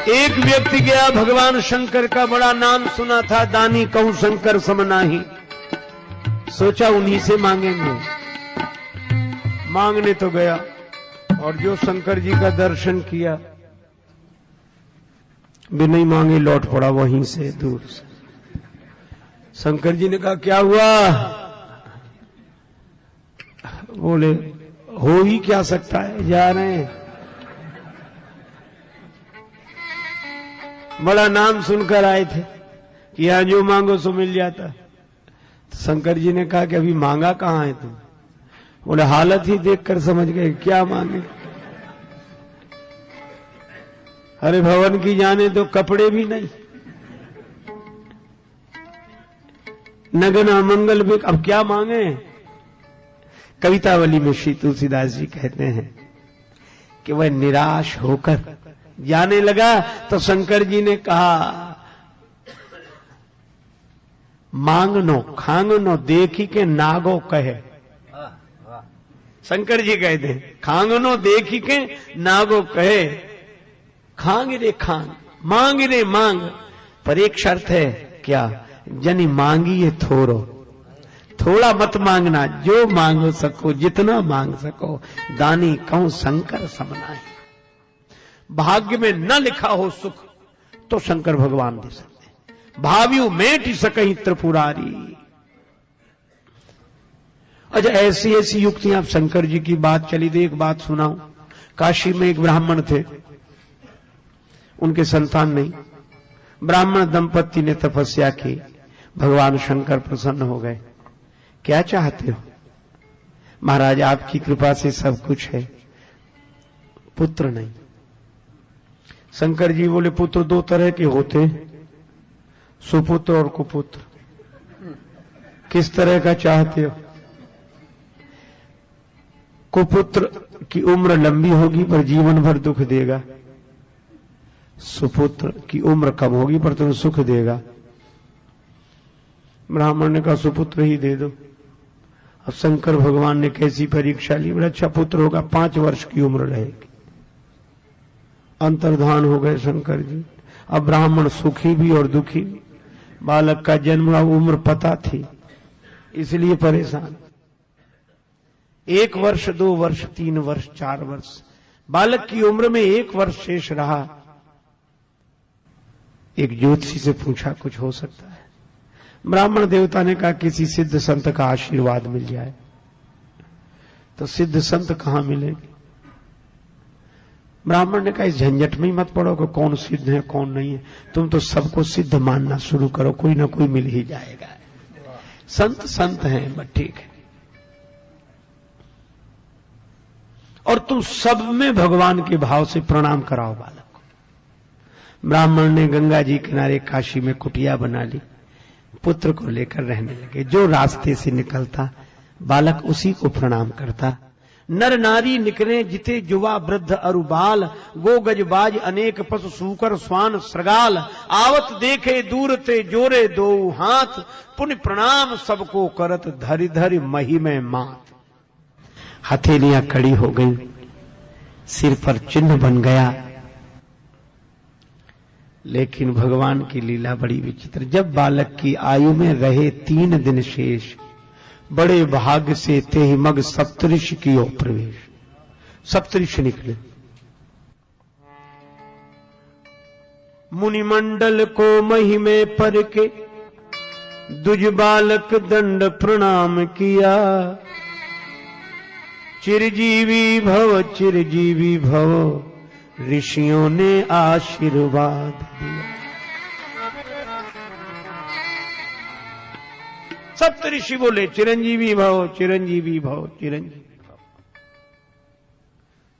एक व्यक्ति गया, भगवान शंकर का बड़ा नाम सुना था, दानी कहूं शंकर समनाही, सोचा उन्हीं से मांगेंगे। मांगने तो गया और जो शंकर जी का दर्शन किया, बिना ही मांगे लौट पड़ा वहीं से दूर से। शंकर जी ने कहा क्या हुआ? बोले हो ही क्या सकता है, जा रहे हैं। बड़ा नाम सुनकर आए थे कि यहां जो मांगो सो मिल जाता। तो शंकर जी ने कहा कि अभी मांगा कहां है तुम? बोले हालत ही देखकर समझ गए क्या मांगे। अरे भवन की जाने तो कपड़े भी नहीं, नगना मंगल भी, अब क्या मांगे? कवितावली में श्री तुलसीदास जी कहते हैं कि वह निराश होकर जाने लगा तो शंकर जी ने कहा मांगनो खांगनो देखी के नागो कहे। शंकर जी कहते हैं खांगनो देखी के नागो कहे, खांग रे खांग, मांग रे मांग, पर एक शर्त है क्या? जनी मांगी है थोड़ो, थोड़ा मत मांगना, जो मांग सको जितना मांग सको, दानी कहूं शंकर समनाही। भाग्य में न लिखा हो सुख तो शंकर भगवान दे सकते, भाव्यू मेट सकहीं त्रिपुरारी। अच्छा ऐसी ऐसी युक्तियां शंकर जी की बात चली थी। एक बात सुनाऊं, काशी में एक ब्राह्मण थे, उनके संतान नहीं, ब्राह्मण दंपत्ति ने तपस्या की, भगवान शंकर प्रसन्न हो गए। क्या चाहते हो? महाराज आपकी कृपा से सब कुछ है, पुत्र नहीं। शंकर जी बोले पुत्र दो तरह के होते, सुपुत्र और कुपुत्र। किस तरह का चाहते हो? कुपुत्र की उम्र लंबी होगी पर जीवन भर दुख देगा, सुपुत्र की उम्र कम होगी पर तुम्हें सुख देगा। ब्राह्मण ने कहा सुपुत्र ही दे दो। अब शंकर भगवान ने कैसी परीक्षा ली, बड़ा अच्छा पुत्र होगा, 5 वर्ष की उम्र रहेगी। अंतर्धान हो गए शंकर जी। अब ब्राह्मण सुखी भी और दुखी भी। बालक का जन्म उम्र पता थी इसलिए परेशान। 1 वर्ष 2 वर्ष 3 वर्ष 4 वर्ष, बालक की उम्र में 1 वर्ष शेष रहा। एक ज्योतिषी से पूछा कुछ हो सकता है? ब्राह्मण देवता ने कहा किसी सिद्ध संत का आशीर्वाद मिल जाए। तो सिद्ध संत कहां मिलेंगे? ब्राह्मण ने कहा इस झंझट में ही मत पड़ो कि कौन सिद्ध है कौन नहीं है, तुम तो सबको सिद्ध मानना शुरू करो, कोई ना कोई मिल ही जाएगा। संत संत हैं बस ठीक है, और तुम सब में भगवान के भाव से प्रणाम कराओ बालक को। ब्राह्मण ने गंगा जी किनारे काशी में कुटिया बना ली, पुत्र को लेकर रहने लगे। जो रास्ते से निकलता बालक उसी को प्रणाम करता। नर नारी निकले जिते युवा वृद्ध अरुबाल, गो गजबाज अनेक पशु सूकर स्वान श्रगाल, आवत देखे दूर ते जोरे दो हाथ, पुण्य प्रणाम सबको करत धरि धरि मही में मात। हथेलियां खड़ी हो गई, सिर पर चिन्ह बन गया। लेकिन भगवान की लीला बड़ी विचित्र। जब बालक की आयु में रहे 3 दिन शेष, बड़े भाग्य से ते मग सप्तऋषि की ओर प्रवेश। सप्तऋषि निकले, मुनिमंडल को महिमे पर के दुज बालक दंड प्रणाम किया। चिरजीवी भव ऋषियों ने आशीर्वाद दिया। सप्तऋषि बोले चिरंजीवी भव चिरंजीवी भव चिरंजीवी भव।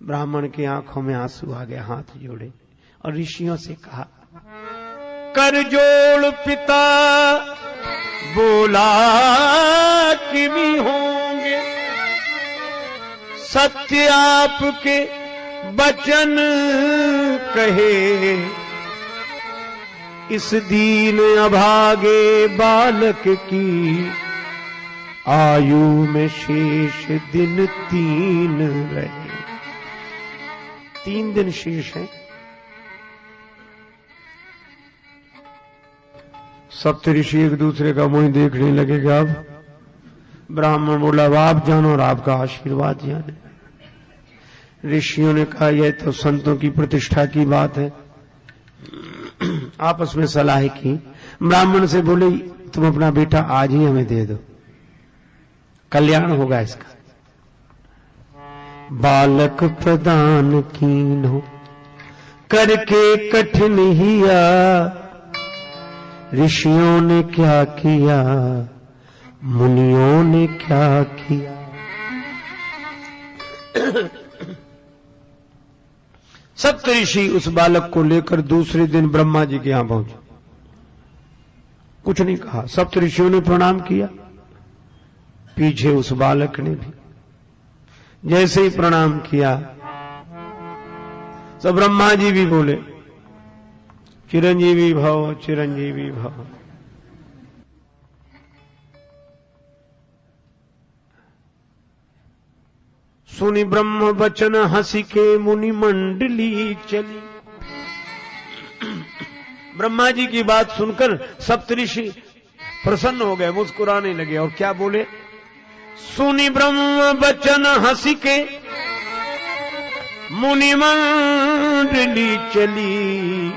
ब्राह्मण की आंखों में आंसू आ गए, हाथ जोड़े और ऋषियों से कहा कर जोड़ पिता बोला कि भी होंगे, सत्य आपके बचन कहे। इस दीन अभागे बालक की आयु में शेष दिन 3 रहे। 3 दिन शेष है। सप्तऋषि एक दूसरे का मुंह देखने लगे कि अब ब्राह्मण बोला अब आप जानो और आपका आशीर्वाद जाने। ऋषियों ने कहा यह तो संतों की प्रतिष्ठा की बात है। आपस में सलाह की। ब्राह्मण से बोले तुम अपना बेटा आज ही हमें दे दो, कल्याण होगा इसका। बालक प्रदान कीन्हो करके कठिन हिया, ऋषियों ने क्या किया मुनियों ने क्या किया। सप्तऋषि उस बालक को लेकर दूसरे दिन ब्रह्मा जी के यहां पहुंचे। कुछ नहीं कहा, सप्तऋषियों ने प्रणाम किया, पीछे उस बालक ने भी जैसे ही प्रणाम किया तो ब्रह्मा जी भी बोले चिरंजीवी भव चिरंजीवी भव। सुनि ब्रह्म वचन हंसी के मुनि मंडली चली। ब्रह्मा जी की बात सुनकर सप्तऋषि प्रसन्न हो गए, मुस्कुराने लगे और क्या बोले, सुनि ब्रह्म वचन हंसी के मुनि मंडली चली,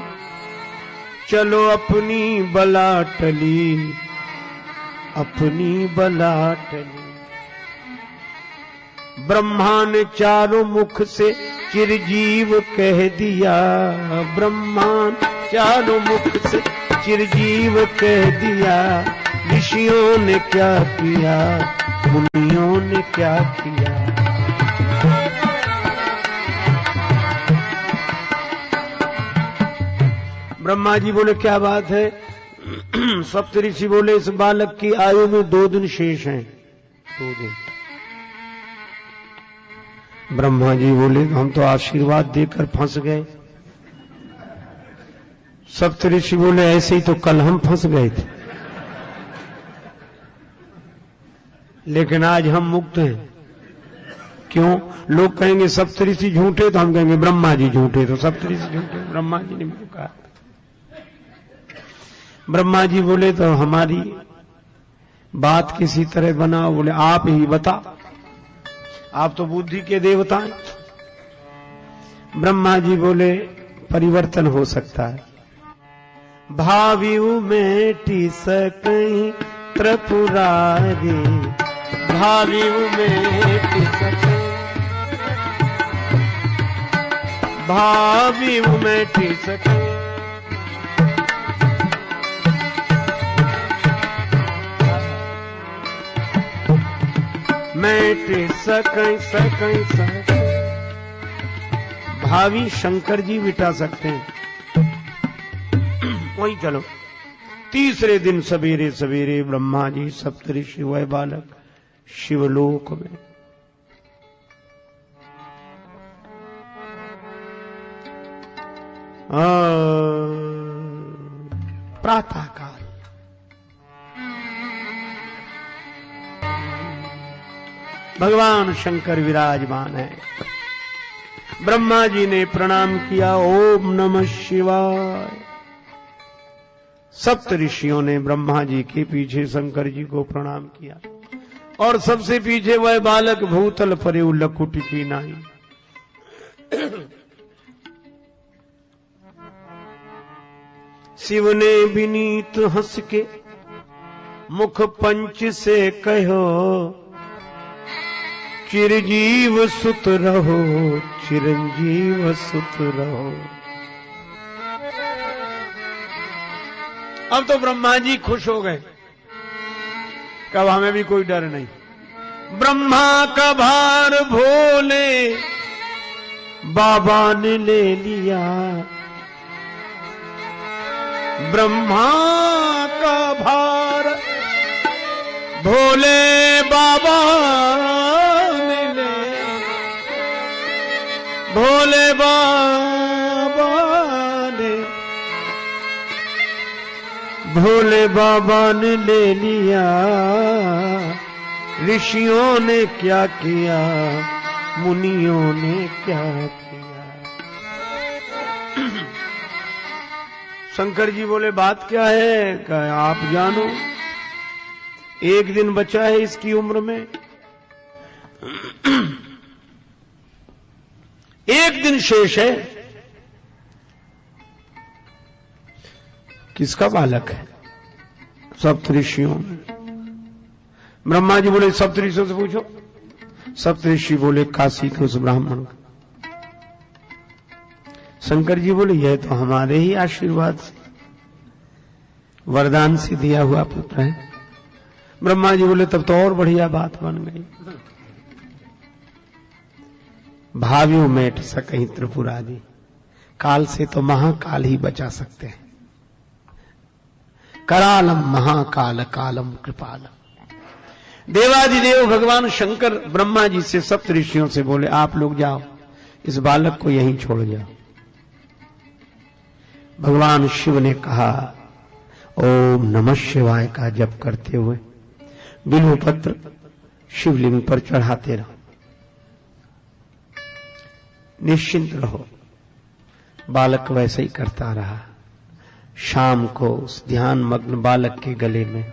चलो अपनी बला टली अपनी बला टली। ब्रह्मा ने चारों मुख से चिरजीव कह दिया, ब्रह्मा चारों मुख से चिरजीव कह दिया। ऋषियों ने क्या किया मुनियों ने क्या किया। ब्रह्मा जी बोले क्या बात है। सप्तऋषि बोले इस बालक की आयु में 2 दिन शेष हैं, 2 दिन। ब्रह्मा जी बोले हम तो आशीर्वाद देकर फंस गए। सप्तऋषि बोले ऐसे ही तो कल हम फंस गए थे, लेकिन आज हम मुक्त हैं। क्यों? लोग कहेंगे सप्तऋषि झूठे तो हम कहेंगे ब्रह्मा जी झूठे, तो सप्तऋषि झूठे ब्रह्मा जी ने मुझे कहा। ब्रह्मा जी बोले तो हमारी बात किसी तरह बनाओ। बोले आप ही बता, आप तो बुद्धि के देवता हैं। ब्रह्मा जी बोले परिवर्तन हो सकता है। भावियु मेटी सकई त्रिपुरारी, भावियु मेटी सकई, भावियु मेटी सकई। मेटे सकई सकई सकई। भावी शंकर जी मिटा सकते हैं। वहीं चलो। तीसरे दिन सवेरे सवेरे ब्रह्मा जी सप्तऋषि वह बालक शिवलोक में। प्रातः काल भगवान शंकर विराजमान है। ब्रह्मा जी ने प्रणाम किया, ओम नमः शिवाय। सप्त ऋषियों ने ब्रह्मा जी के पीछे शंकर जी को प्रणाम किया और सबसे पीछे वह बालक भूतल परे लकुट की नाई। शिव ने विनीत हंस के मुख पंच से कहो, चिरजीव सुत रहो चिरंजीव सुत रहो। अब तो ब्रह्मा जी खुश हो गए, कब हमें भी कोई डर नहीं। ब्रह्मा का भार भोले बाबा ने ले लिया, ब्रह्मा का भार भोले बाबा ने ले, भोले बाबा ने, भोले बाबा ने ले लिया। ऋषियों ने क्या किया मुनियों ने क्या किया। शंकर जी बोले बात क्या है? कहा आप जानो, एक दिन बचा है इसकी उम्र में, एक दिन शेष है। किसका बालक है? सप्तऋषियों में। ब्रह्मा जी बोले सप्तऋषियों से पूछो। सप्तऋषि बोले काशी के उस ब्राह्मण का। शंकर जी बोले यह तो हमारे ही आशीर्वाद से, वरदान से दिया हुआ पुत्र है। ब्रह्मा जी बोले तब तो और बढ़िया बात बन गई। भाव्यो मेट सकहीं त्रिपुरादि, काल से तो महाकाल ही बचा सकते हैं। करालम महाकाल कालम कृपालम। देवादिदेव भगवान शंकर ब्रह्मा जी से सप्तऋषियों से बोले आप लोग जाओ, इस बालक को यहीं छोड़ जाओ। भगवान शिव ने कहा ओम नमः शिवाय का जप करते हुए बिल्व पत्र शिवलिंग पर चढ़ाते रहो, निश्चिंत रहो। बालक वैसे ही करता रहा। शाम को उस ध्यान मग्न बालक के गले में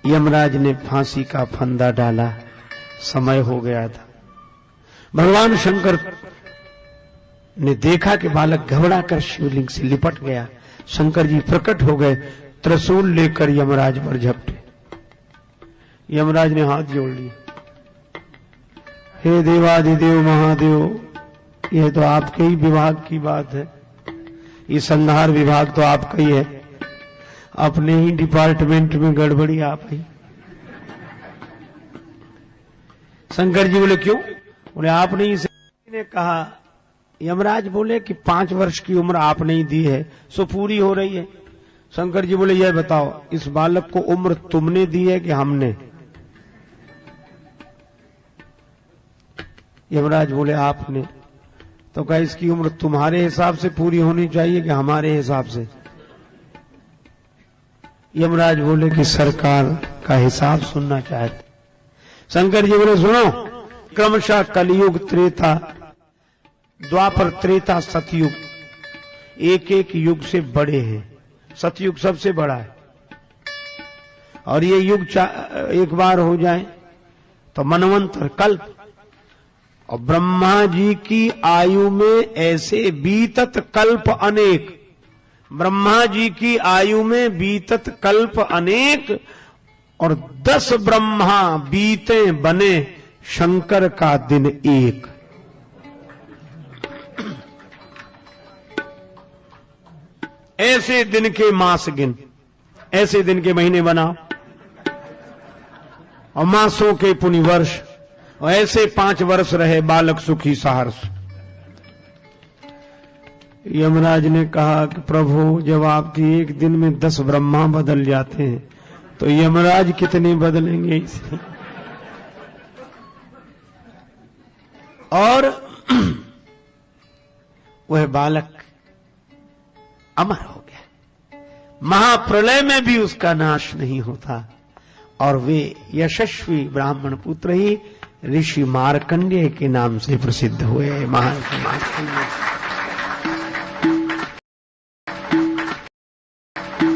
यमराज ने फांसी का फंदा डाला। समय हो गया था। भगवान शंकर ने देखा कि बालक घबरा कर शिवलिंग से लिपट गया। शंकर जी प्रकट हो गए, त्रिशूल लेकर यमराज पर झपटे। यमराज ने हाथ जोड़ लिए, हे देवादिदेव महादेव, यह तो आपके ही विभाग की बात है, ये संहार विभाग तो आपका ही है, अपने ही डिपार्टमेंट में गड़बड़ी आप ही। शंकर जी बोले क्यों? बोले आपने ही ने कहा। यमराज बोले कि 5 वर्ष की उम्र आपने ही दी है, सो पूरी हो रही है। शंकर जी बोले यह बताओ, इस बालक को उम्र तुमने दी है कि हमने? यमराज बोले आपने। तो कहा इसकी उम्र तुम्हारे हिसाब से पूरी होनी चाहिए कि हमारे हिसाब से? यमराज बोले कि सरकार का हिसाब सुनना चाहते। शंकर जी बोले सुनो, क्रमशः कलयुग, त्रेता, द्वापर, त्रेता, सतयुग, एक एक युग से बड़े हैं। सतयुग सबसे बड़ा है, और ये युग एक बार हो जाए तो मनवंतर, कल्प। और ब्रह्मा जी की आयु में ऐसे बीतत कल्प अनेक, ब्रह्मा जी की आयु में बीतत कल्प अनेक, और 10 ब्रह्मा बीते बने शंकर का दिन एक। ऐसे दिन के मास गिन, ऐसे दिन के महीने बनाओ, और मासों के पुनि वर्ष, और ऐसे 5 वर्ष रहे बालक सुखी सहर्ष। यमराज ने कहा कि प्रभु जब आपकी एक दिन में 10 ब्रह्मा बदल जाते हैं तो यमराज कितने बदलेंगे इसे? और वह बालक अमर हो गया। महाप्रलय में भी उसका नाश नहीं होता, और वे यशस्वी ब्राह्मण पुत्र ही ऋषि मार्कंडेय के नाम से प्रसिद्ध हुए। महर्षि मार्कंडेय।